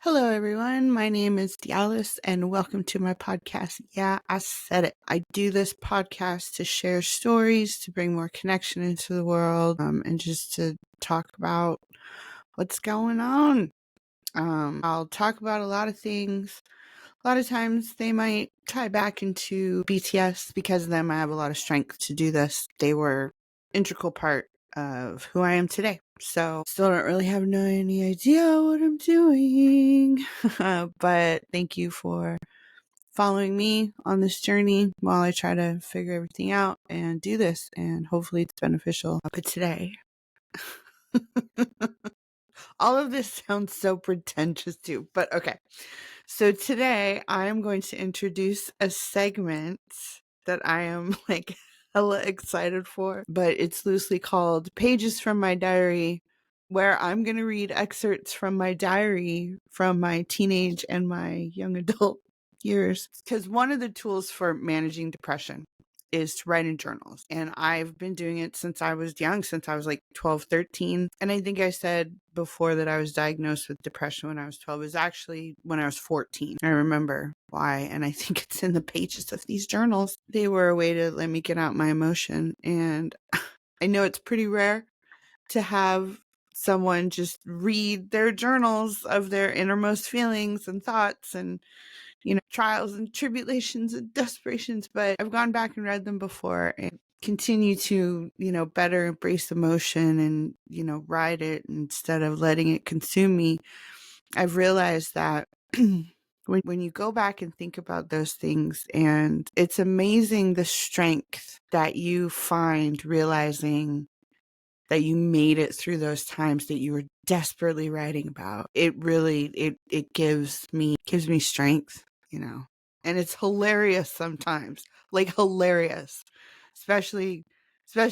Hello, everyone. My name is Dallas, and welcome to my podcast. Yeah, I said it. I do this podcast to share stories, to bring more connection into the world, and just to talk about what's going on. I'll talk about a lot of things. A lot of times they might tie back into BTS. Because of them, I have a lot of strength to do this. They were integral part of who I am today. So still don't really have any idea what I'm doing. But thank you for following me on this journey while I try to figure everything out and do this. And hopefully it's beneficial. But today, all of this sounds so pretentious too, but okay. So today I'm going to introduce a segment that I am like hella excited for, but it's loosely called Pages from My Diary, where I'm going to read excerpts from my diary from my teenage and my young adult years. Because one of the tools for managing depression is to write in journals. And I've been doing it since I was young, since I was like 12, 13. And I think I said before that I was diagnosed with depression when I was 12. It was actually when I was 14. I remember why. And I think it's in the pages of these journals. They were a way to let me get out my emotion. And I know it's pretty rare to have someone just read their journals of their innermost feelings and thoughts and trials and tribulations and desperations, but I've gone back and read them before and continue to, better embrace emotion and, ride it instead of letting it consume me. I've realized that when you go back and think about those things, and it's amazing the strength that you find realizing that you made it through those times that you were desperately writing about. It really, it gives me strength, and it's hilarious sometimes, like hilarious, especially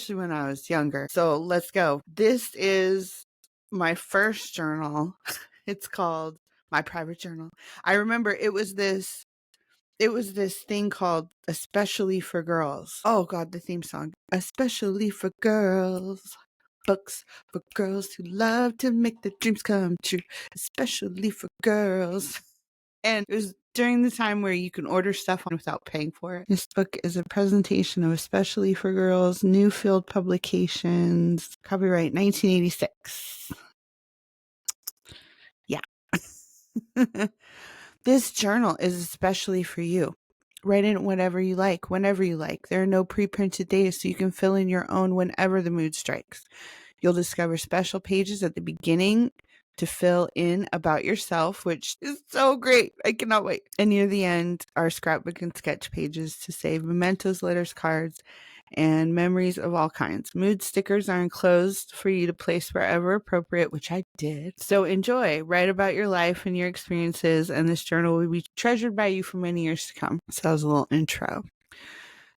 when I was younger. So let's go. This is my first journal. It's called my private journal. I remember it was this thing called Especially for Girls. Oh God, the theme song. Especially for girls. Books for girls who love to make their dreams come true, especially for girls. And it was during the time where you can order stuff on without paying for it. This book is a presentation of Especially for Girls, Newfield Publications, copyright 1986. Yeah. This journal is especially for you. Write in whatever you like, whenever you like. There are no pre-printed days, so you can fill in your own whenever the mood strikes. You'll discover special pages at the beginning to fill in about yourself, which is so great. I cannot wait. And near the end are scrapbook and sketch pages to save mementos, letters, cards, and memories of all kinds. Mood stickers are enclosed for you to place wherever appropriate, which I did. So enjoy. Write about your life and your experiences, and this journal will be treasured by you for many years to come. So that was a little intro.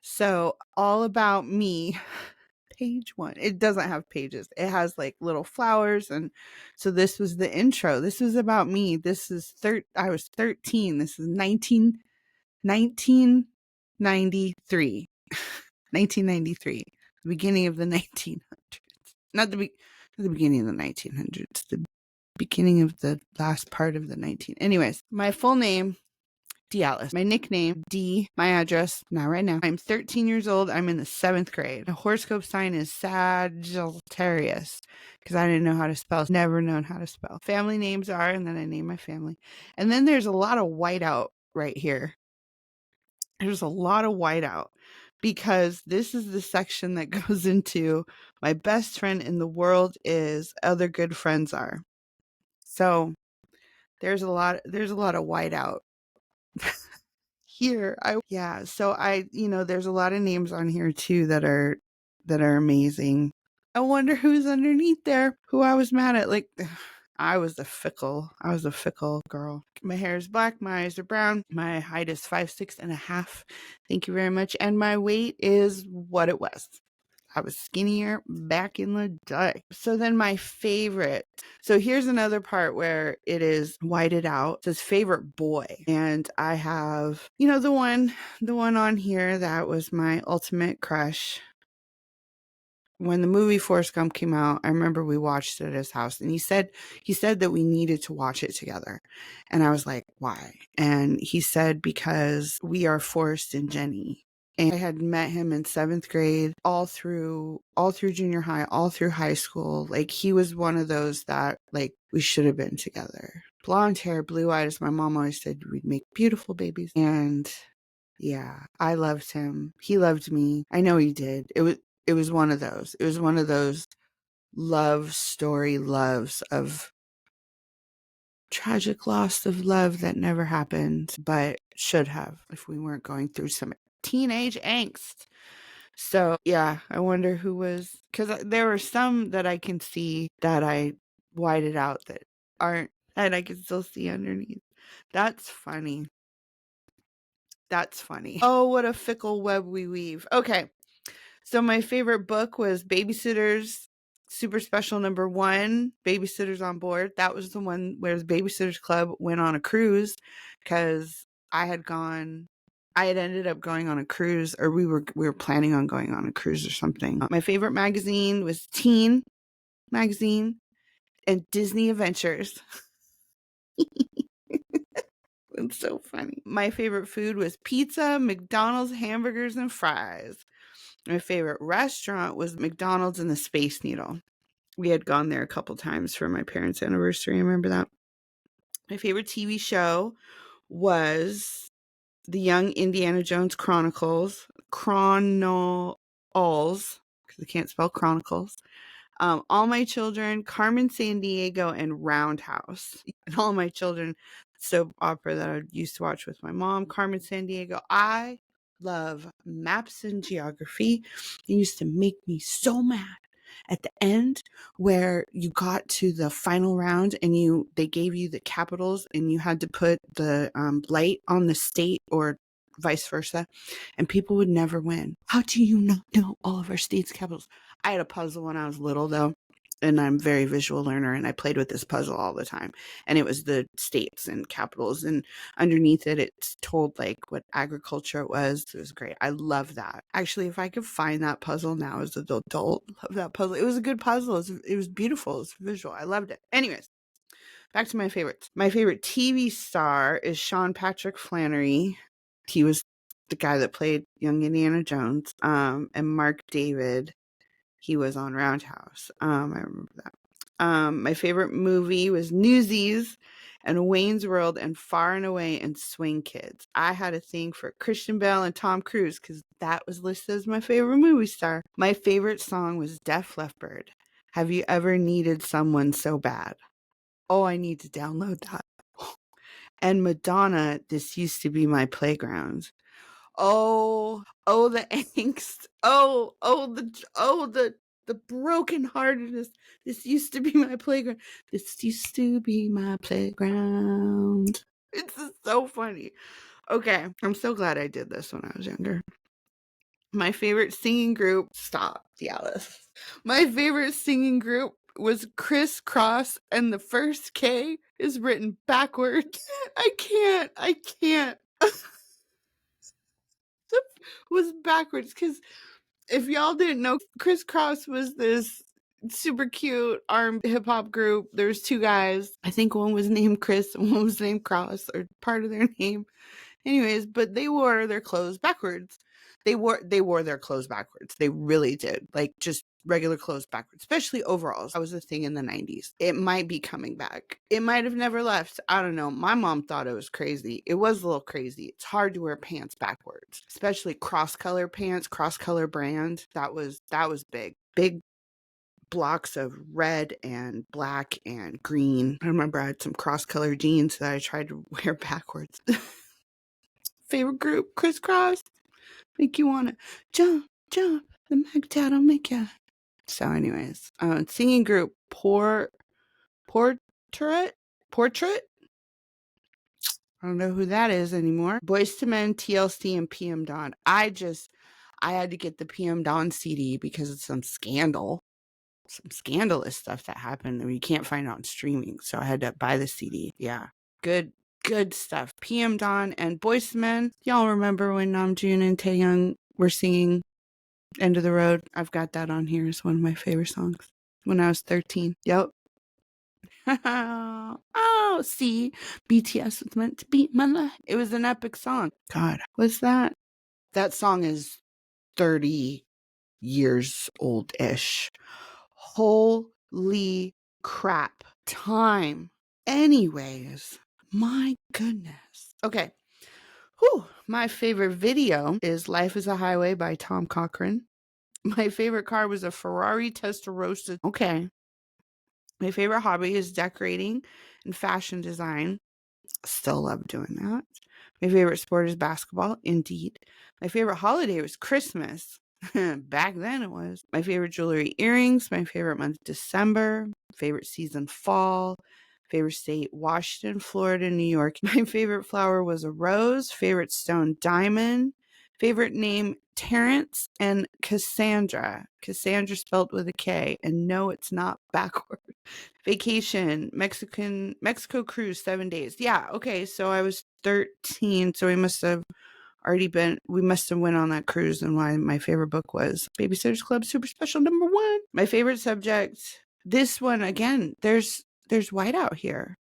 So all about me. Page 1. It doesn't have pages. It has like little flowers. And so this was the intro. This was about me. This is I was 13. This is 1993. 1993. The beginning of the 1900s. Not the beginning of the 1900s. The beginning of the last part of the 19. Anyways, my full name, Dallas. My nickname, D. My address, not right now. I'm 13 years old. I'm in the 7th grade. My horoscope sign is Sagittarius because I didn't know how to spell. Never known how to spell. Family names are, and then I name my family. And then there's a lot of whiteout right here. There's a lot of whiteout because this is the section that goes into my best friend in the world is other good friends are. So there's a lot of whiteout. Here so there's a lot of names on here too that are amazing. I wonder who's underneath there, who I was mad at. Like I was a fickle girl. My hair is black, my eyes are brown, my height is 5'6.5". Thank you very much. And my weight is what it was. I was skinnier back in the day. So then my favorite. So here's another part where it is whited out. It says favorite boy. And I have, the one on here that was my ultimate crush. when the movie Forrest Gump came out, I remember we watched it at his house, and he said that we needed to watch it together. And I was like, why? And he said, because we are Forrest and Jenny. And I had met him in 7th grade, all through junior high, all through high school. Like, he was one of those that, like, we should have been together. Blonde hair, blue eyes. My mom always said we'd make beautiful babies. And yeah, I loved him. He loved me. I know he did. It was one of those. It was one of those love story loves of tragic loss of love that never happened, but should have if we weren't going through some teenage angst. So yeah, I wonder who was, because there were some that I can see that I whited out that aren't, and I can still see underneath. That's funny. That's funny. Oh, what a fickle web we weave. Okay. So my favorite book was Babysitters Super Special #1, Babysitters on Board. That was the one where the Babysitters Club went on a cruise, because I had ended up going on a cruise, or we were planning on going on a cruise or something. My favorite magazine was Teen Magazine and Disney Adventures. It's so funny. My favorite food was pizza, McDonald's, hamburgers, and fries. My favorite restaurant was McDonald's and the Space Needle. We had gone there a couple times for my parents' anniversary. I remember that. My favorite TV show was The Young Indiana Jones Chronicles, because I can't spell Chronicles. All My Children, Carmen Sandiego, and Roundhouse. And All My Children, soap opera that I used to watch with my mom. Carmen Sandiego. I love maps and geography. It used to make me so mad at the end where you got to the final round and they gave you the capitals and you had to put the light on the state or vice versa, and people would never win. How do you not know all of our state's capitals? I had a puzzle when I was little, though, and I'm a very visual learner, and I played with this puzzle all the time. And it was the states and capitals, and underneath it, it's told like what agriculture it was. It was great. I love that. Actually, if I could find that puzzle now as an adult, love that puzzle. It was a good puzzle. It was beautiful. It was visual. I loved it. Anyways, back to my favorites. My favorite TV star is Sean Patrick Flannery. He was the guy that played young Indiana Jones. And Mark David, he was on Roundhouse. I remember that. My favorite movie was Newsies and Wayne's World and Far and Away and Swing Kids. I had a thing for Christian Bale and Tom Cruise because that was listed as my favorite movie star. My favorite song was Def Leppard. Have you ever needed someone so bad? Oh, I need to download that. And Madonna, This Used to Be My Playground. Oh, the angst. The brokenheartedness. This used to be my playground. This used to be my playground. It's so funny. Okay, I'm so glad I did this when I was younger. My favorite singing group, stop, Dallas. My favorite singing group was Criss Cross, and the first K is written backwards. I can't. Was backwards, because if y'all didn't know, Criss Cross was this super cute R&B hip hop group. There's 2 guys. I think one was named Chris and one was named Cross, or part of their name. Anyways, but they wore their clothes backwards. They wore their clothes backwards. They really did. Like, just regular clothes backwards, especially overalls. That was a thing in the 90s. It might be coming back. It might have never left. I don't know. My mom thought it was crazy. It was a little crazy. It's hard to wear pants backwards, especially cross-color pants, cross-color brand. That was big. Big blocks of red and black and green. I remember I had some cross-color jeans that I tried to wear backwards. Favorite group, Criss Cross. Make you wanna jump, the mag dad'll make ya. So anyways, singing group, Portrait? I don't know who that is anymore. Boyz II Men, TLC, and PM Dawn. I had to get the PM Dawn CD because of some scandalous stuff that happened that you can't find on streaming. So I had to buy the CD. Yeah, good stuff. PM Dawn and Boyz II Men. Y'all remember when Namjoon and Taehyung were singing End of the Road. I've got that on here as one of my favorite songs when I was 13. Yep. Oh, see, BTS was meant to be my life. It was an epic song. God, what's that? That song is 30 years old-ish. Holy crap. Time. Anyways, my goodness. Okay. Whew. My favorite video is Life is a Highway by Tom Cochrane. My favorite car was a Ferrari Testarossa. Okay. My favorite hobby is decorating and fashion design. Still love doing that. My favorite sport is basketball. Indeed. My favorite holiday was Christmas. Back then it was. My favorite jewelry, earrings. My favorite month, December. Favorite season, fall. Favorite state, Washington, Florida, New York. My favorite flower was a rose. Favorite stone, diamond. Favorite name, Terrence and Cassandra. Cassandra spelled with a K. And no, it's not backward. Vacation, Mexico cruise, 7 days. Yeah, okay, so I was 13, so we must have went on that cruise, and why my favorite book was Babysitter's Club Super Special #1. My favorite subject, this one, again, there's whiteout here.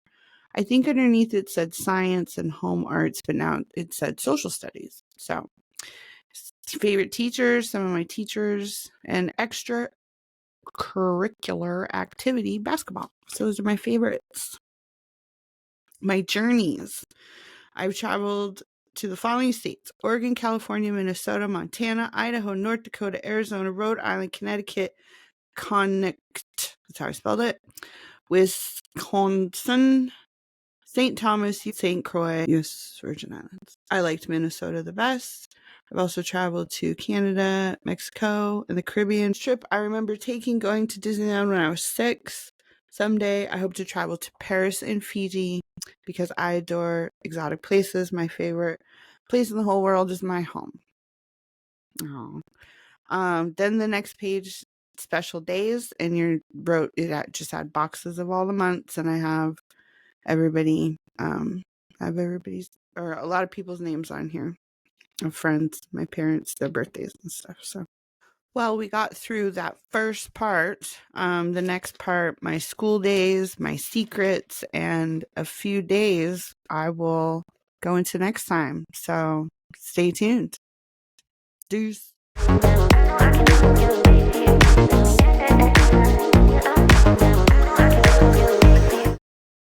I think underneath it said science and home arts, but now it said social studies. So, favorite teachers, some of my teachers, and extracurricular activity, basketball. So those are my favorites. My journeys. I've traveled to the following states: Oregon, California, Minnesota, Montana, Idaho, North Dakota, Arizona, Rhode Island, Connecticut, that's how I spelled it, Wisconsin, St. Thomas, St. Croix, U.S. Virgin Islands. I liked Minnesota the best. I've also traveled to Canada, Mexico, and the Caribbean. Trip I remember going to Disneyland when I was 6. Someday I hope to travel to Paris and Fiji because I adore exotic places. My favorite place in the whole world is my home. Then the next page, special days, and it just had boxes of all the months, and I have everybody, or a lot of people's names on here, of friends, my parents, their birthdays and stuff. So, well, we got through that first part. The next part, my school days, my secrets, and a few days I will go into next time. So stay tuned. Deuce.